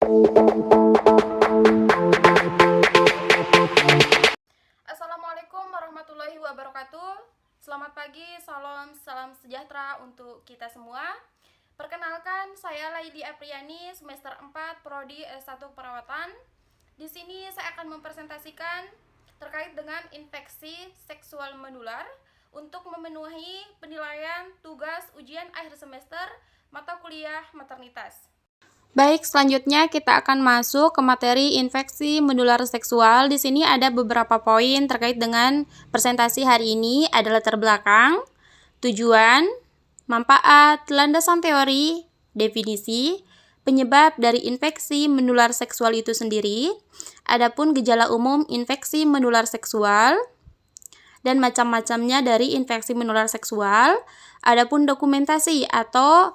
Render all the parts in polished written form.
Assalamualaikum warahmatullahi wabarakatuh. Selamat pagi, salam sejahtera untuk kita semua. Perkenalkan, saya Laili Apriani, semester 4 Prodi S1 Perawatan. Di sini saya akan mempresentasikan terkait dengan infeksi seksual menular untuk memenuhi penilaian tugas ujian akhir semester mata kuliah maternitas. Baik, selanjutnya kita akan masuk ke materi infeksi menular seksual. Di sini ada beberapa poin terkait dengan presentasi hari ini, ada latar belakang, tujuan, manfaat, landasan teori, definisi, penyebab dari infeksi menular seksual itu sendiri, adapun gejala umum infeksi menular seksual, dan macam-macamnya dari infeksi menular seksual, adapun dokumentasi atau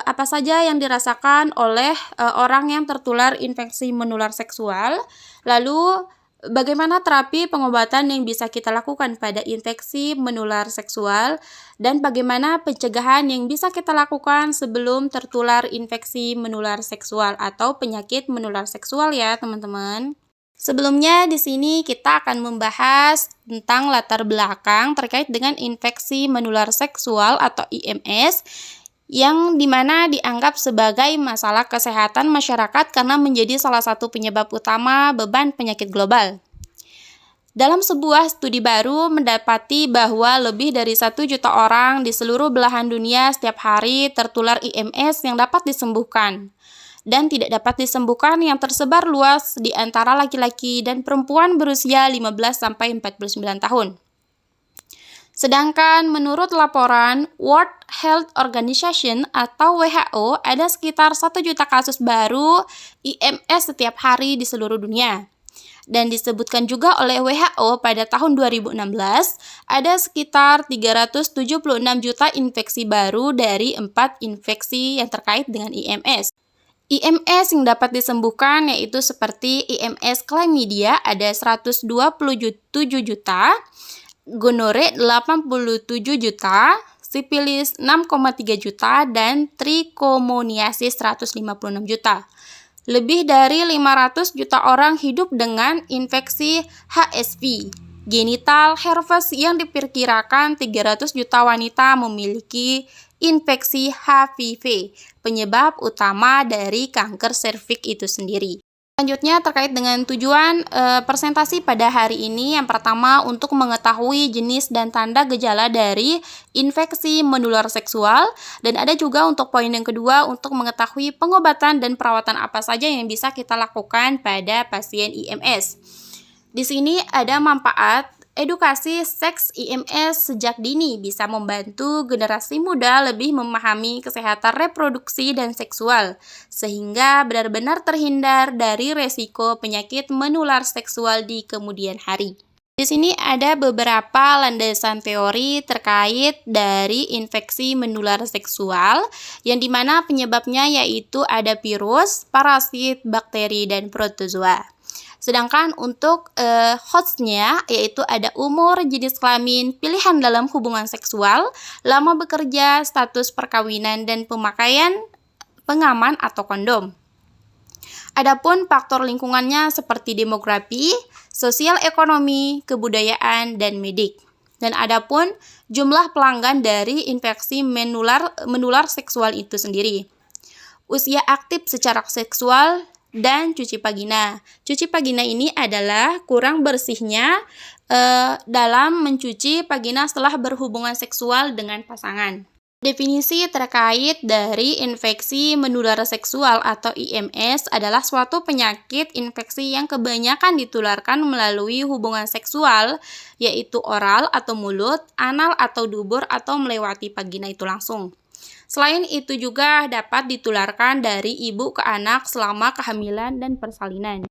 apa saja yang dirasakan oleh orang yang tertular infeksi menular seksual, lalu bagaimana terapi pengobatan yang bisa kita lakukan pada infeksi menular seksual, dan bagaimana pencegahan yang bisa kita lakukan sebelum tertular infeksi menular seksual atau penyakit menular seksual ya teman-teman. Sebelumnya di sini kita akan membahas tentang latar belakang terkait dengan infeksi menular seksual atau IMS yang dimana dianggap sebagai masalah kesehatan masyarakat karena menjadi salah satu penyebab utama beban penyakit global. Dalam sebuah studi baru mendapati bahwa lebih dari 1 juta orang di seluruh belahan dunia setiap hari tertular IMS yang dapat disembuhkan dan tidak dapat disembuhkan yang tersebar luas di antara laki-laki dan perempuan berusia 15-49 tahun. Sedangkan menurut laporan World Health Organization atau WHO, ada sekitar 1 juta kasus baru IMS setiap hari di seluruh dunia. Dan disebutkan juga oleh WHO pada tahun 2016, ada sekitar 376 juta infeksi baru dari 4 infeksi yang terkait dengan IMS. IMS yang dapat disembuhkan yaitu seperti IMS chlamydia ada 127 juta, gonore 87 juta, sipilis 6,3 juta, dan trichomoniasis 156 juta. Lebih dari 500 juta orang hidup dengan infeksi HSV, genital herpes yang diperkirakan 300 juta wanita memiliki infeksi HPV, penyebab utama dari kanker serviks itu sendiri. Selanjutnya terkait dengan tujuan presentasi pada hari ini, yang pertama untuk mengetahui jenis dan tanda gejala dari infeksi menular seksual, dan ada juga untuk poin yang kedua untuk mengetahui pengobatan dan perawatan apa saja yang bisa kita lakukan pada pasien IMS. Di sini ada manfaat edukasi seks IMS sejak dini bisa membantu generasi muda lebih memahami kesehatan reproduksi dan seksual, sehingga benar-benar terhindar dari resiko penyakit menular seksual di kemudian hari. Di sini ada beberapa landasan teori terkait dari infeksi menular seksual, yang dimana penyebabnya yaitu ada virus, parasit, bakteri, dan protozoa. Sedangkan untuk hostnya yaitu ada umur, jenis kelamin, pilihan dalam hubungan seksual, lama bekerja, status perkawinan, dan pemakaian pengaman atau kondom. Adapun faktor lingkungannya seperti demografi, sosial ekonomi, kebudayaan, dan medik. Dan adapun jumlah pelanggan dari infeksi menular seksual itu sendiri. Usia aktif secara seksual dan cuci vagina. Cuci vagina ini adalah kurang bersihnya dalam mencuci vagina setelah berhubungan seksual dengan pasangan. Definisi terkait dari infeksi menular seksual atau IMS adalah suatu penyakit infeksi yang kebanyakan ditularkan melalui hubungan seksual, yaitu oral atau mulut, anal atau dubur, atau melewati vagina itu langsung. Selain itu juga dapat ditularkan dari ibu ke anak selama kehamilan dan persalinan.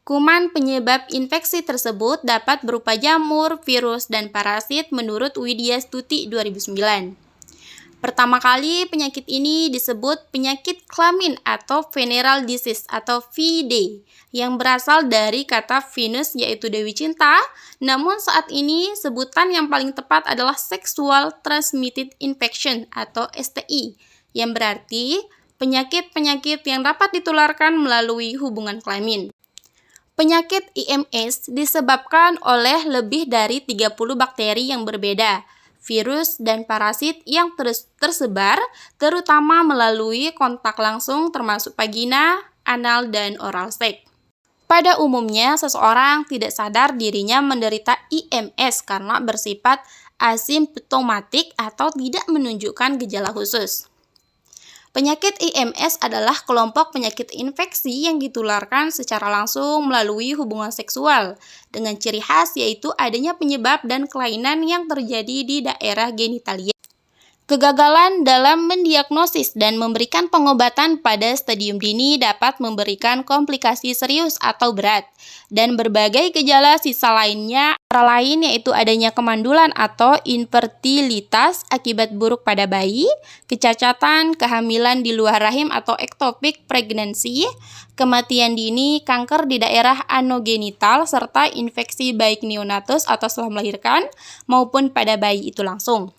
Kuman penyebab infeksi tersebut dapat berupa jamur, virus, dan parasit menurut Widya Stuti 2009. Pertama kali penyakit ini disebut penyakit kelamin atau venereal disease atau VD yang berasal dari kata Venus yaitu Dewi Cinta, namun saat ini sebutan yang paling tepat adalah Sexual Transmitted Infection atau STI yang berarti penyakit-penyakit yang dapat ditularkan melalui hubungan kelamin. Penyakit IMS disebabkan oleh lebih dari 30 bakteri yang berbeda, virus dan parasit yang tersebar terutama melalui kontak langsung termasuk vagina, anal, dan oral seks. Pada umumnya, seseorang tidak sadar dirinya menderita IMS karena bersifat asimptomatik atau tidak menunjukkan gejala khusus. Penyakit IMS adalah kelompok penyakit infeksi yang ditularkan secara langsung melalui hubungan seksual, dengan ciri khas yaitu adanya penyebab dan kelainan yang terjadi di daerah genitalia. Kegagalan dalam mendiagnosis dan memberikan pengobatan pada stadium dini dapat memberikan komplikasi serius atau berat, dan berbagai gejala sisa lainnya, antara lain yaitu adanya kemandulan atau infertilitas akibat buruk pada bayi, kecacatan, kehamilan di luar rahim atau ectopic pregnancy, kematian dini, kanker di daerah anogenital, serta infeksi baik neonatus atau setelah melahirkan maupun pada bayi itu langsung.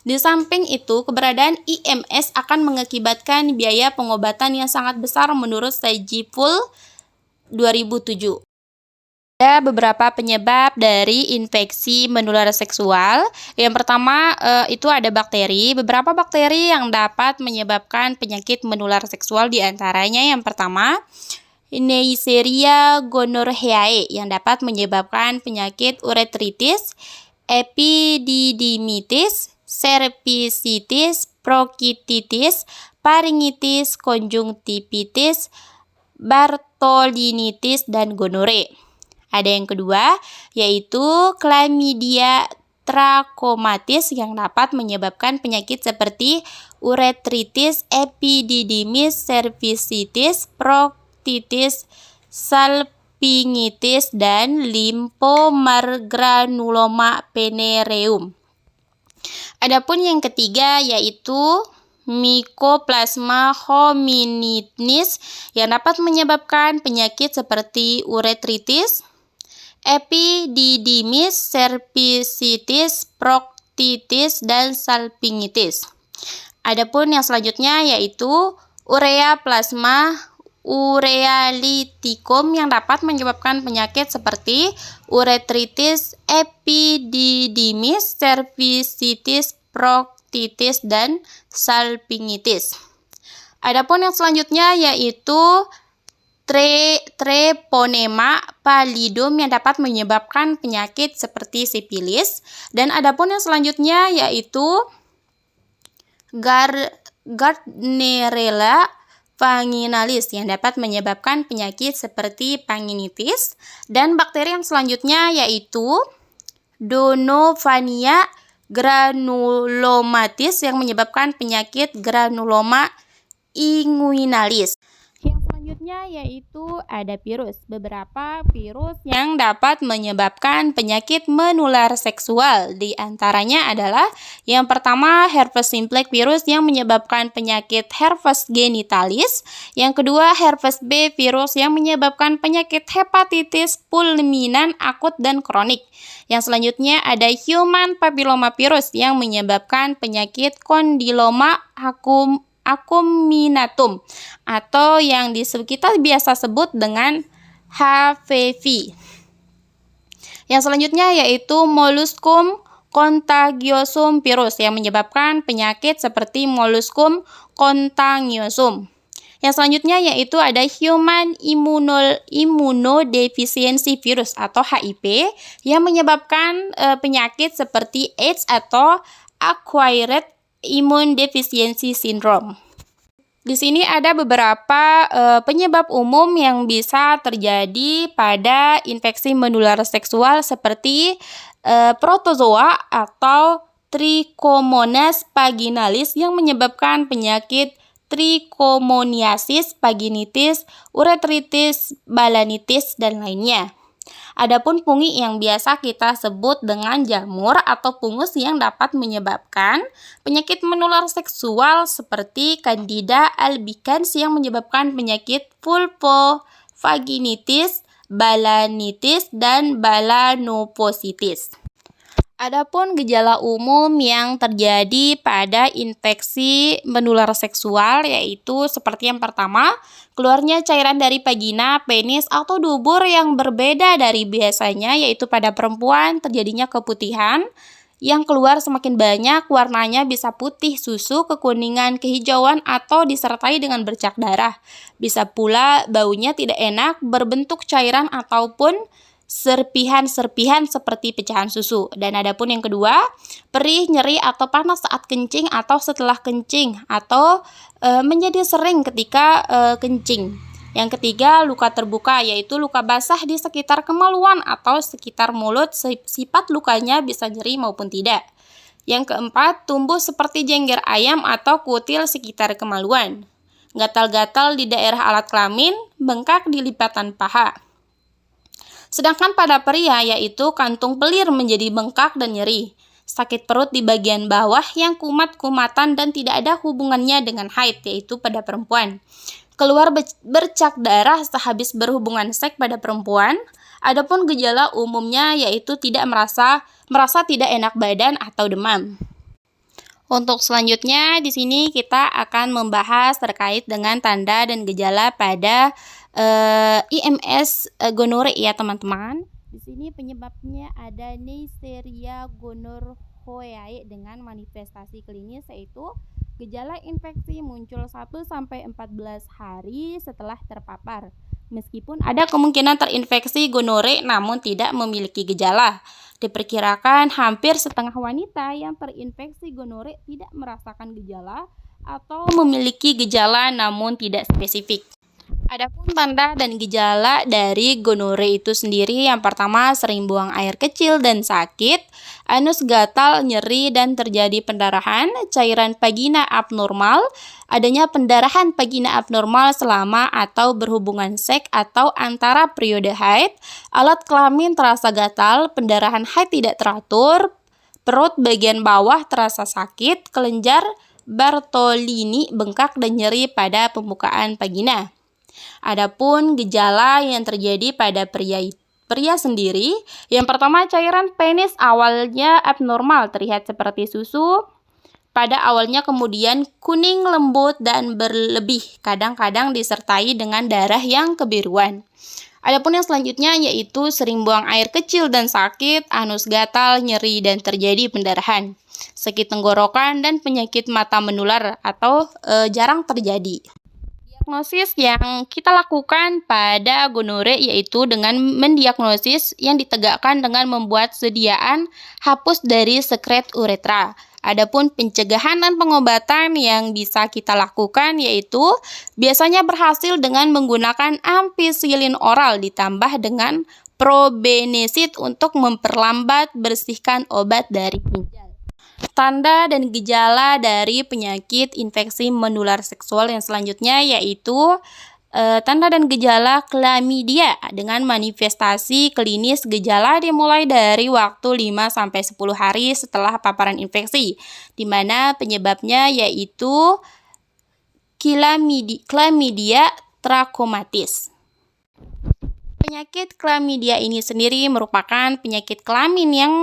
Di samping itu, keberadaan IMS akan mengakibatkan biaya pengobatan yang sangat besar menurut Sagiful 2007. Ada beberapa penyebab dari infeksi menular seksual. Yang pertama itu ada bakteri. Beberapa bakteri yang dapat menyebabkan penyakit menular seksual diantaranya yang pertama Neisseria gonorrhoeae yang dapat menyebabkan penyakit uretritis, epididymitis, cervicitis, bronkitis, faringitis, konjungtivitis, bartholinitis, dan gonore. Ada yang kedua, yaitu Chlamydia trachomatis yang dapat menyebabkan penyakit seperti uretritis, epididymis, cervicitis, bronkitis, salpingitis, dan limfomargranuloma venereum. Adapun yang ketiga yaitu Mycoplasma hominis yang dapat menyebabkan penyakit seperti uretritis, epididymis, cervicitis, bronkitis, dan salpingitis. Adapun yang selanjutnya yaitu Ureaplasma urealyticum yang dapat menyebabkan penyakit seperti uretritis, epididymis, cervicitis, bronkitis, dan salpingitis. Adapun yang selanjutnya yaitu Treponema pallidum yang dapat menyebabkan penyakit seperti sifilis, dan adapun yang selanjutnya yaitu Gardnerella vaginalis yang dapat menyebabkan penyakit seperti vaginitis, dan bakteri yang selanjutnya yaitu Donovania granulomatis yang menyebabkan penyakit granuloma inguinalis. Yang selanjutnya yaitu ada virus. Beberapa virus yang dapat menyebabkan penyakit menular seksual. Di antaranya adalah yang pertama herpes simplex virus yang menyebabkan penyakit herpes genitalis. Yang kedua herpes B virus yang menyebabkan penyakit hepatitis fulminan akut dan kronik. Yang selanjutnya ada human papilloma virus yang menyebabkan penyakit kondiloma acuminatum atau yang kita biasa sebut dengan HPV. Yang selanjutnya yaitu Molluscum contagiosum virus yang menyebabkan penyakit seperti Molluscum contagiosum. Yang selanjutnya yaitu ada Human Immunodeficiency Virus atau HIV yang menyebabkan penyakit seperti AIDS atau Acquired Immune Deficiency Syndrome. Di sini ada beberapa penyebab umum yang bisa terjadi pada infeksi menular seksual seperti protozoa atau Trichomonas vaginalis yang menyebabkan penyakit trichomoniasis, vaginitis, uretritis, balanitis, dan lainnya. Adapun fungi yang biasa kita sebut dengan jamur atau fungus yang dapat menyebabkan penyakit menular seksual seperti Candida albicans yang menyebabkan penyakit vulvovaginitis, balanitis, dan balanopositis. Adapun gejala umum yang terjadi pada infeksi menular seksual yaitu seperti yang pertama, keluarnya cairan dari vagina, penis, atau dubur yang berbeda dari biasanya yaitu pada perempuan terjadinya keputihan yang keluar semakin banyak, warnanya bisa putih, susu, kekuningan, kehijauan, atau disertai dengan bercak darah. Bisa pula baunya tidak enak, berbentuk cairan ataupun serpihan-serpihan seperti pecahan susu. Dan adapun yang kedua, perih, nyeri, atau panas saat kencing atau setelah kencing, atau menjadi sering ketika kencing. Yang ketiga, luka terbuka, yaitu luka basah di sekitar kemaluan atau sekitar mulut, sifat lukanya bisa nyeri maupun tidak. Yang keempat, tumbuh seperti jengger ayam atau kutil sekitar kemaluan. Gatal-gatal di daerah alat kelamin, bengkak di lipatan paha. Sedangkan pada pria yaitu kantung pelir menjadi bengkak dan nyeri. Sakit perut di bagian bawah yang kumat-kumatan dan tidak ada hubungannya dengan haid yaitu pada perempuan. Keluar bercak darah sehabis berhubungan seks pada perempuan. Adapun gejala umumnya yaitu tidak merasa tidak enak badan atau demam. Untuk selanjutnya di sini kita akan membahas terkait dengan tanda dan gejala pada IMS gonore ya teman-teman. Di sini penyebabnya ada Neisseria gonorrhoeae dengan manifestasi klinis yaitu gejala infeksi muncul 1-14 hari setelah terpapar. Meskipun ada kemungkinan terinfeksi gonore namun tidak memiliki gejala. Diperkirakan hampir setengah wanita yang terinfeksi gonore tidak merasakan gejala atau memiliki gejala namun tidak spesifik. Adapun tanda dan gejala dari gonore itu sendiri, yang pertama sering buang air kecil dan sakit, anus gatal, nyeri dan terjadi pendarahan, cairan vagina abnormal, adanya pendarahan vagina abnormal selama atau berhubungan seks atau antara periode haid, alat kelamin terasa gatal, pendarahan haid tidak teratur, perut bagian bawah terasa sakit, kelenjar Bartolini bengkak dan nyeri pada pembukaan vagina. Adapun gejala yang terjadi pada pria sendiri, yang pertama cairan penis awalnya abnormal terlihat seperti susu pada awalnya, kemudian kuning lembut dan berlebih, kadang-kadang disertai dengan darah yang kebiruan. Adapun yang selanjutnya yaitu sering buang air kecil dan sakit, anus gatal, nyeri dan terjadi pendarahan, sakit tenggorokan dan penyakit mata menular atau jarang terjadi. Diagnosis yang kita lakukan pada gonore yaitu dengan mendiagnosis yang ditegakkan dengan membuat sediaan hapus dari sekret uretra. Adapun pencegahan dan pengobatan yang bisa kita lakukan yaitu biasanya berhasil dengan menggunakan ampicillin oral ditambah dengan probenesid untuk memperlambat bersihkan obat dari ginjal. Tanda dan gejala dari penyakit infeksi menular seksual yang selanjutnya yaitu tanda dan gejala klamidia dengan manifestasi klinis gejala dimulai dari waktu 5-10 hari setelah paparan infeksi, di mana penyebabnya yaitu Chlamydia trachomatis. Penyakit klamidia ini sendiri merupakan penyakit kelamin yang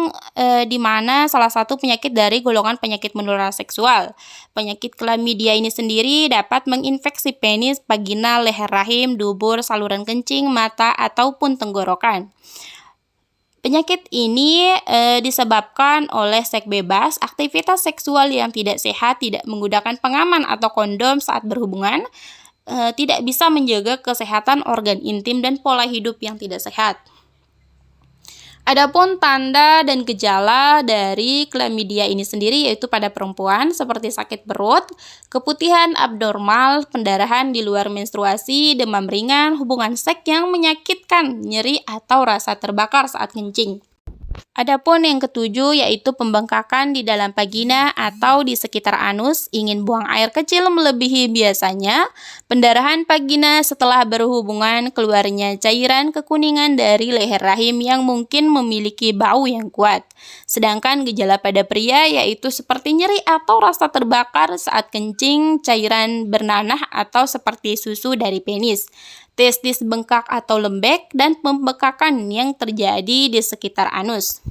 dimana salah satu penyakit dari golongan penyakit menular seksual. Penyakit klamidia ini sendiri dapat menginfeksi penis, vagina, leher rahim, dubur, saluran kencing, mata, ataupun tenggorokan. Penyakit ini disebabkan oleh seks bebas, aktivitas seksual yang tidak sehat, tidak menggunakan pengaman atau kondom saat berhubungan, tidak bisa menjaga kesehatan organ intim dan pola hidup yang tidak sehat. Adapun tanda dan gejala dari klamidia ini sendiri yaitu pada perempuan seperti sakit perut, keputihan abnormal, pendarahan di luar menstruasi, demam ringan, hubungan seks yang menyakitkan, nyeri atau rasa terbakar saat kencing. Adapun yang ketujuh yaitu pembengkakan di dalam vagina atau di sekitar anus, ingin buang air kecil melebihi biasanya, pendarahan vagina setelah berhubungan, keluarnya cairan kekuningan dari leher rahim yang mungkin memiliki bau yang kuat. Sedangkan gejala pada pria yaitu seperti nyeri atau rasa terbakar saat kencing, cairan bernanah atau seperti susu dari penis, testis bengkak atau lembek, dan pembekakan yang terjadi di sekitar anus.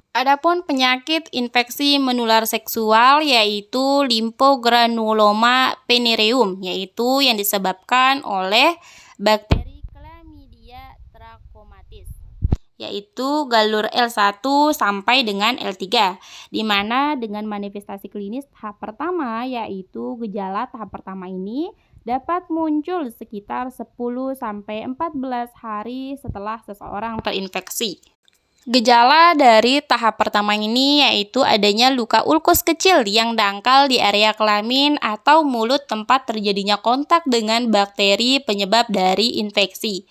Adapun penyakit infeksi menular seksual yaitu limfogranuloma venereum, yaitu yang disebabkan oleh bakteri Chlamydia trachomatis, yaitu galur L1 sampai dengan L3, di mana dengan manifestasi klinis tahap pertama yaitu gejala tahap pertama ini dapat muncul sekitar 10 sampai 14 hari setelah seseorang terinfeksi. Gejala dari tahap pertama ini yaitu adanya luka ulkus kecil yang dangkal di area kelamin atau mulut tempat terjadinya kontak dengan bakteri penyebab dari infeksi.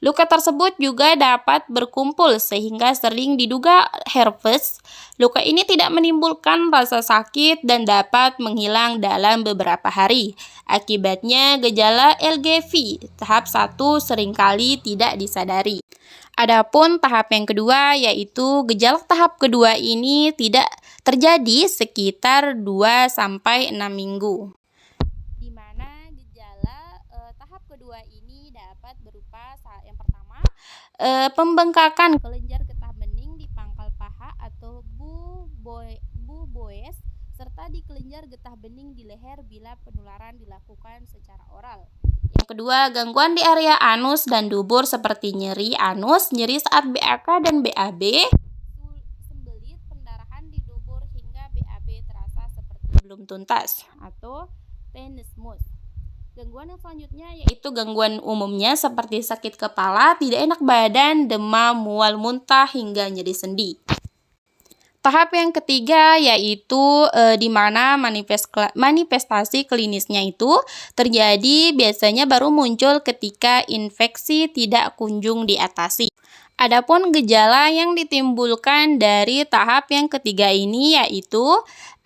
Luka tersebut juga dapat berkumpul sehingga sering diduga herpes. Luka ini tidak menimbulkan rasa sakit dan dapat menghilang dalam beberapa hari. Akibatnya gejala LGV tahap 1 seringkali tidak disadari. Adapun tahap yang kedua yaitu gejala tahap kedua ini tidak terjadi sekitar 2 sampai 6 minggu. Di mana gejala tahap kedua ini dapat berupa yang pertama pembengkakan kelenjar getah bening di pangkal paha atau buboes serta di kelenjar getah bening di leher bila penularan dilakukan secara oral. Yang kedua, gangguan di area anus dan dubur seperti nyeri anus, nyeri saat BAK dan BAB, sembelit, pendarahan di dubur hingga BAB terasa seperti belum tuntas atau tenesmus. Gangguan yang selanjutnya yaitu gangguan umumnya seperti sakit kepala, tidak enak badan, demam, mual, muntah, hingga nyeri sendi. Tahap yang ketiga yaitu di mana manifestasi klinisnya itu terjadi biasanya baru muncul ketika infeksi tidak kunjung diatasi. Adapun gejala yang ditimbulkan dari tahap yang ketiga ini yaitu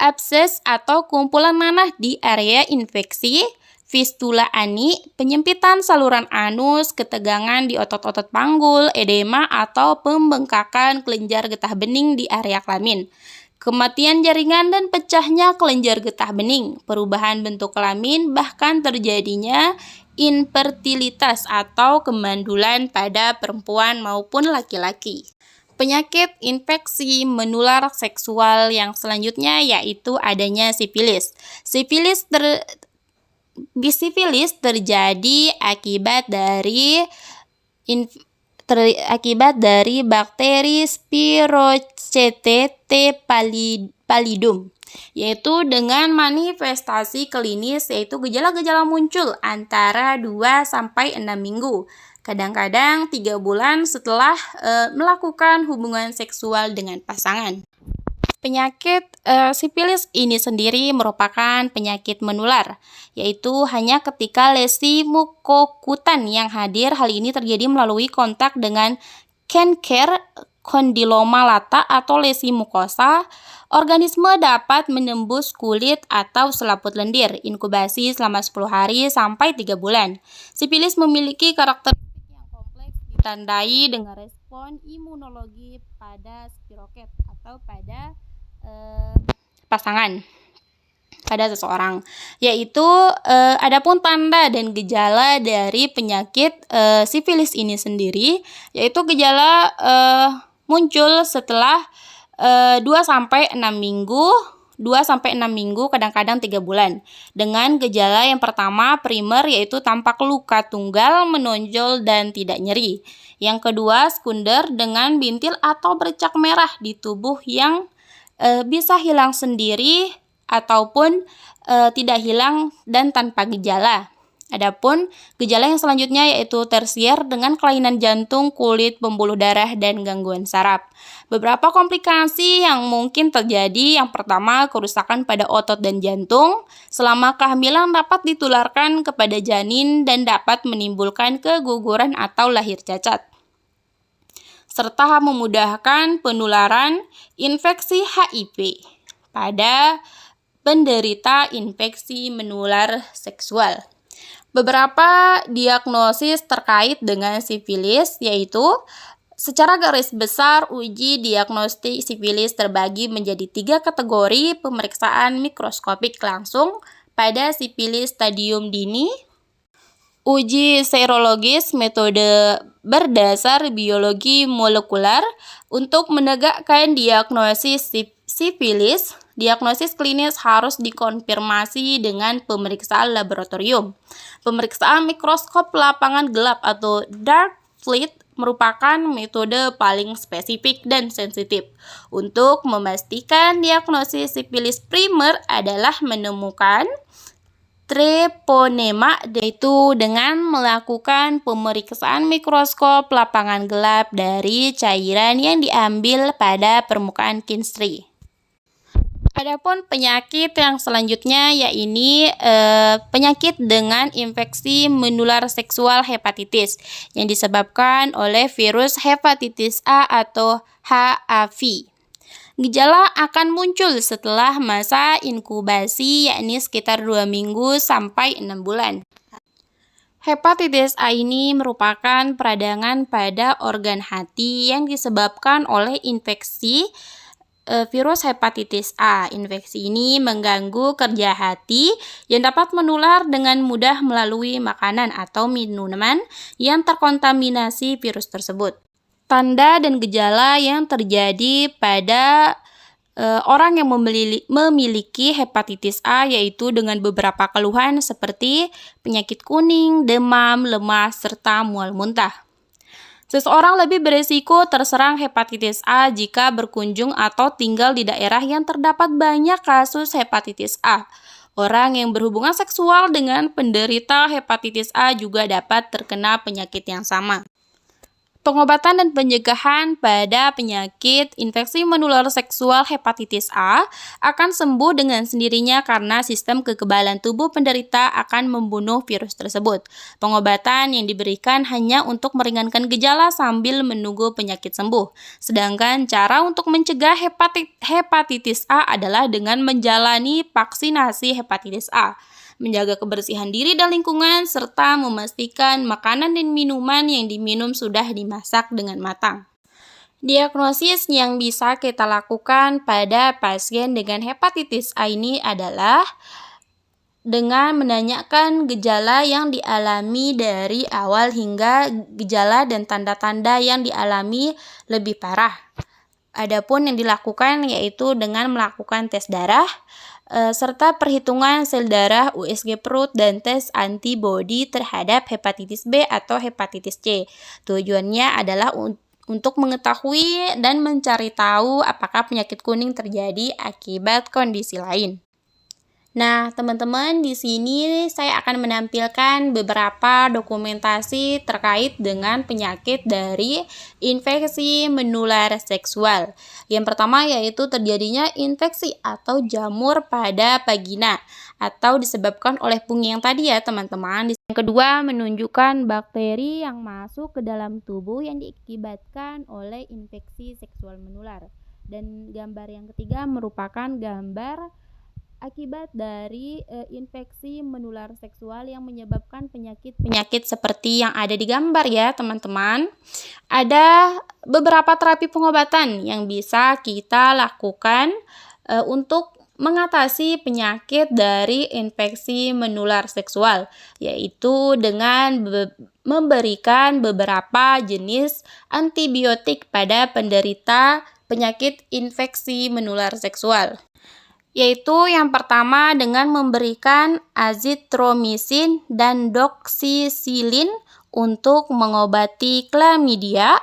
abses atau kumpulan nanah di area infeksi, fistula ani, penyempitan saluran anus, ketegangan di otot-otot panggul, edema atau pembengkakan kelenjar getah bening di area kelamin, kematian jaringan dan pecahnya kelenjar getah bening, perubahan bentuk kelamin, bahkan terjadinya infertilitas atau kemandulan pada perempuan maupun laki-laki. Penyakit infeksi menular seksual yang selanjutnya yaitu adanya sifilis. Sifilis terjadi akibat dari bakteri Spirochaete pallidum, yaitu dengan manifestasi klinis yaitu gejala-gejala muncul antara 2 sampai 6 minggu, kadang-kadang 3 bulan setelah melakukan hubungan seksual dengan pasangan. Penyakit sifilis ini sendiri merupakan penyakit menular, yaitu hanya ketika lesi mukokutan yang hadir. Hal ini terjadi melalui kontak dengan canker kondiloma lata atau lesi mukosa. Organisme dapat menembus kulit atau selaput lendir. Inkubasi selama 10 hari sampai 3 bulan. Sifilis memiliki karakteristik yang kompleks ditandai dengan respon imunologi pada spiroket atau pada pasangan pada seseorang, yaitu adapun tanda dan gejala dari penyakit sifilis ini sendiri yaitu gejala muncul setelah 2 sampai 6 minggu, kadang-kadang 3 bulan. Dengan gejala yang pertama primer yaitu tampak luka tunggal menonjol dan tidak nyeri. Yang kedua sekunder dengan bintil atau bercak merah di tubuh yang bisa hilang sendiri ataupun tidak hilang dan tanpa gejala. Adapun gejala yang selanjutnya yaitu tersier dengan kelainan jantung, kulit, pembuluh darah, dan gangguan saraf. Beberapa komplikasi yang mungkin terjadi, yang pertama kerusakan pada otot dan jantung. Selama kehamilan dapat ditularkan kepada janin dan dapat menimbulkan keguguran atau lahir cacat, serta memudahkan penularan infeksi HIV pada penderita infeksi menular seksual. Beberapa diagnosis terkait dengan sifilis yaitu secara garis besar uji diagnostik sifilis terbagi menjadi 3 kategori: pemeriksaan mikroskopik langsung pada sifilis stadium dini, uji serologis metode berdasar biologi molekuler untuk menegakkan diagnosis sifilis. Diagnosis klinis harus dikonfirmasi dengan pemeriksaan laboratorium. Pemeriksaan mikroskop lapangan gelap atau dark field merupakan metode paling spesifik dan sensitif. Untuk memastikan diagnosis sifilis primer adalah menemukan treponema, yaitu dengan melakukan pemeriksaan mikroskop lapangan gelap dari cairan yang diambil pada permukaan kinstri. Adapun penyakit yang selanjutnya yaitu penyakit dengan infeksi menular seksual hepatitis yang disebabkan oleh virus hepatitis A atau HAV. Gejala akan muncul setelah masa inkubasi yakni sekitar 2 minggu sampai 6 bulan. Hepatitis A ini merupakan peradangan pada organ hati yang disebabkan oleh infeksi virus hepatitis A. Infeksi ini mengganggu kerja hati yang dapat menular dengan mudah melalui makanan atau minuman yang terkontaminasi virus tersebut. Tanda dan gejala yang terjadi pada orang yang memiliki hepatitis A yaitu dengan beberapa keluhan seperti penyakit kuning, demam, lemas, serta mual muntah. Seseorang lebih berisiko terserang hepatitis A jika berkunjung atau tinggal di daerah yang terdapat banyak kasus hepatitis A. Orang yang berhubungan seksual dengan penderita hepatitis A juga dapat terkena penyakit yang sama. Pengobatan dan pencegahan pada penyakit infeksi menular seksual hepatitis A akan sembuh dengan sendirinya karena sistem kekebalan tubuh penderita akan membunuh virus tersebut. Pengobatan yang diberikan hanya untuk meringankan gejala sambil menunggu penyakit sembuh. Sedangkan cara untuk mencegah hepatitis A adalah dengan menjalani vaksinasi hepatitis A, menjaga kebersihan diri dan lingkungan, serta memastikan makanan dan minuman yang diminum sudah dimasak dengan matang. Diagnosis yang bisa kita lakukan pada pasien dengan hepatitis A ini adalah dengan menanyakan gejala yang dialami dari awal hingga gejala dan tanda-tanda yang dialami lebih parah. Adapun yang dilakukan yaitu dengan melakukan tes darah, serta perhitungan sel darah, USG perut, dan tes antibodi terhadap hepatitis B atau hepatitis C. Tujuannya adalah untuk mengetahui dan mencari tahu apakah penyakit kuning terjadi akibat kondisi lain. Nah, teman-teman, di sini saya akan menampilkan beberapa dokumentasi terkait dengan penyakit dari infeksi menular seksual. Yang pertama yaitu terjadinya infeksi atau jamur pada vagina atau disebabkan oleh fungi yang tadi ya, teman-teman. Yang kedua menunjukkan bakteri yang masuk ke dalam tubuh yang diakibatkan oleh infeksi seksual menular. Dan gambar yang ketiga merupakan gambar akibat dari infeksi menular seksual yang menyebabkan penyakit seperti yang ada di gambar ya teman-teman. Ada beberapa terapi pengobatan yang bisa kita lakukan untuk mengatasi penyakit dari infeksi menular seksual, yaitu dengan memberikan beberapa jenis antibiotik pada penderita penyakit infeksi menular seksual. Yaitu yang pertama dengan memberikan azitromisin dan doksisilin untuk mengobati klamidia,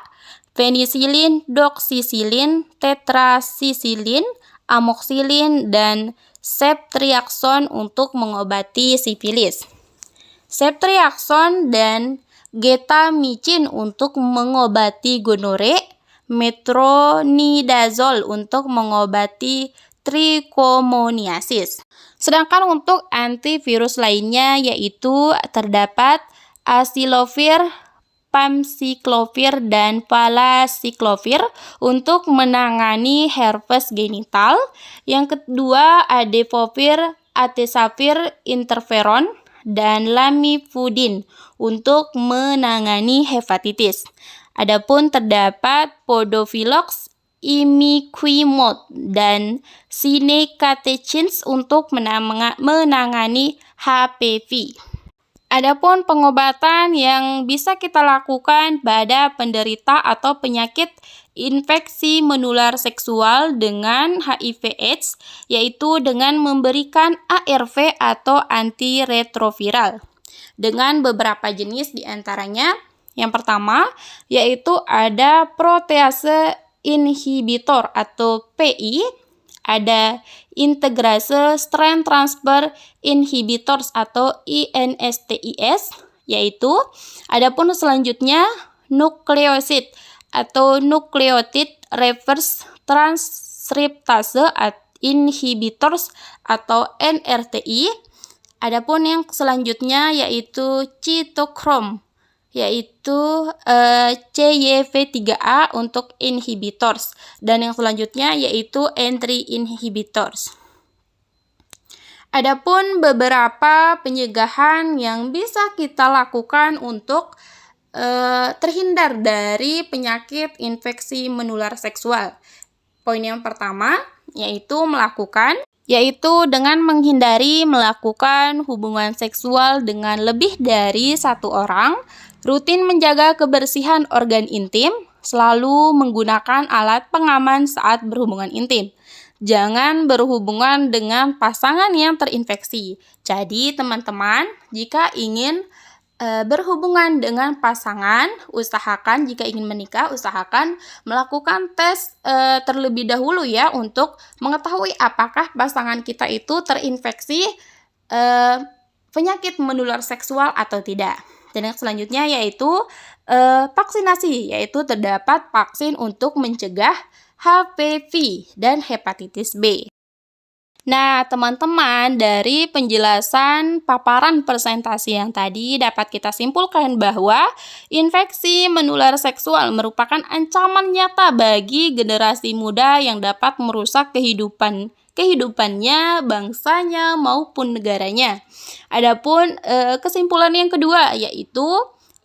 penisilin, doksisilin, tetrasisilin, amoxilin, dan ceftriaxone untuk mengobati sifilis. Ceftriaxone dan getamicin untuk mengobati gonore, metronidazole untuk mengobati trichomoniasis. Sedangkan untuk antivirus lainnya yaitu terdapat acyclovir, famciclovir, dan valacyclovir untuk menangani herpes genital. Yang kedua adefovir, atezavir, interferon, dan lamivudin untuk menangani hepatitis. Adapun terdapat podofilox, imiquimod, dan sinecatechins untuk menangani HPV. Adapun pengobatan yang bisa kita lakukan pada penderita atau penyakit infeksi menular seksual dengan HIV/AIDS, yaitu dengan memberikan ARV atau antiretroviral dengan beberapa jenis diantaranya. Yang pertama, yaitu ada protease inhibitor atau PI, ada integrase strand transfer inhibitors atau INSTIS, yaitu adapun selanjutnya nukleosid atau nucleotide reverse transcriptase inhibitors atau NRTI. Adapun yang selanjutnya yaitu cytochrome, yaitu CYP3A untuk inhibitors, dan yang selanjutnya yaitu entry inhibitors. Adapun beberapa pencegahan yang bisa kita lakukan untuk terhindar dari penyakit infeksi menular seksual. Poin yang pertama yaitu dengan menghindari melakukan hubungan seksual dengan lebih dari satu orang, rutin menjaga kebersihan organ intim, selalu menggunakan alat pengaman saat berhubungan intim. Jangan berhubungan dengan pasangan yang terinfeksi. Jadi teman-teman, jika ingin berhubungan dengan pasangan, usahakan jika ingin menikah, usahakan melakukan tes terlebih dahulu ya, untuk mengetahui apakah pasangan kita itu terinfeksi penyakit menular seksual atau tidak. Dan yang selanjutnya yaitu vaksinasi, yaitu terdapat vaksin untuk mencegah HPV dan hepatitis B. Nah, teman-teman, dari penjelasan paparan presentasi yang tadi dapat kita simpulkan bahwa infeksi menular seksual merupakan ancaman nyata bagi generasi muda yang dapat merusak kehidupannya, bangsanya, maupun negaranya. Adapun kesimpulan yang kedua yaitu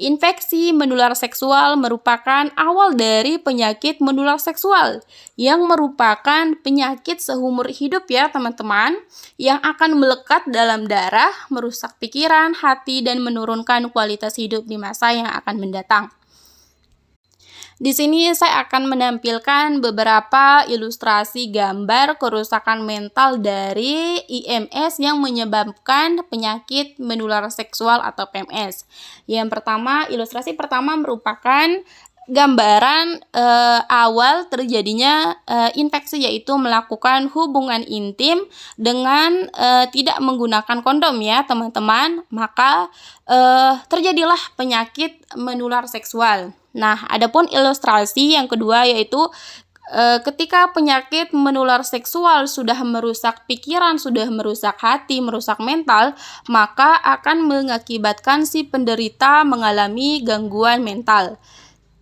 infeksi menular seksual merupakan awal dari penyakit menular seksual yang merupakan penyakit seumur hidup ya teman-teman, yang akan melekat dalam darah, merusak pikiran, hati, dan menurunkan kualitas hidup di masa yang akan mendatang. Di sini saya akan menampilkan beberapa ilustrasi gambar kerusakan mental dari IMS yang menyebabkan penyakit menular seksual atau PMS. Ilustrasi pertama merupakan gambaran awal terjadinya infeksi, yaitu melakukan hubungan intim dengan tidak menggunakan kondom ya teman-teman, maka terjadilah penyakit menular seksual. Nah, adapun ilustrasi yang kedua yaitu ketika penyakit menular seksual sudah merusak pikiran, sudah merusak hati, merusak mental, maka akan mengakibatkan si penderita mengalami gangguan mental.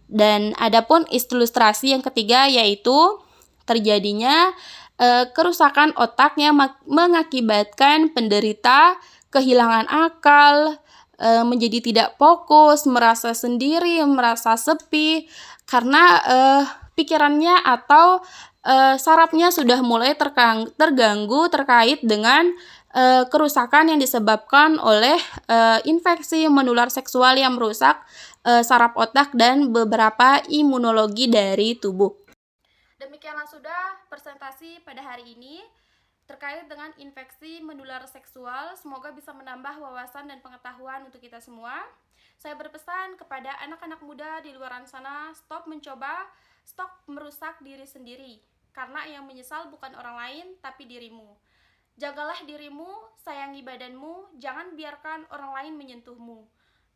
Dan adapun ilustrasi yang ketiga yaitu terjadinya kerusakan otak yang mengakibatkan penderita kehilangan akal, menjadi tidak fokus, merasa sendiri, merasa sepi, karena pikirannya atau sarafnya sudah mulai terganggu terkait dengan kerusakan yang disebabkan oleh infeksi menular seksual yang merusak saraf otak dan beberapa imunologi dari tubuh. Demikianlah sudah presentasi pada hari ini terkait dengan infeksi menular seksual. Semoga bisa menambah wawasan dan pengetahuan untuk kita semua. Saya berpesan kepada anak-anak muda di luar sana, stop mencoba, stop merusak diri sendiri. Karena yang menyesal bukan orang lain, tapi dirimu. Jagalah dirimu, sayangi badanmu, jangan biarkan orang lain menyentuhmu.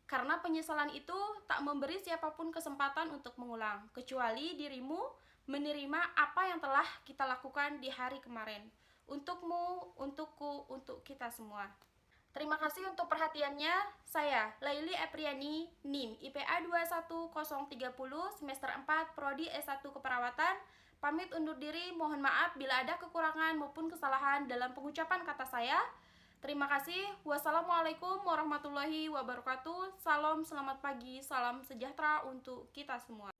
Karena penyesalan itu tak memberi siapapun kesempatan untuk mengulang, kecuali dirimu menerima apa yang telah kita lakukan di hari kemarin. Untukmu, untukku, untuk kita semua. Terima kasih untuk perhatiannya. Saya, Laili Epriani, NIM IPA 21030, semester 4, Prodi S1 Keperawatan. Pamit undur diri, mohon maaf bila ada kekurangan maupun kesalahan dalam pengucapan kata saya. Terima kasih. Wassalamualaikum warahmatullahi wabarakatuh. Salam, selamat pagi, salam sejahtera untuk kita semua.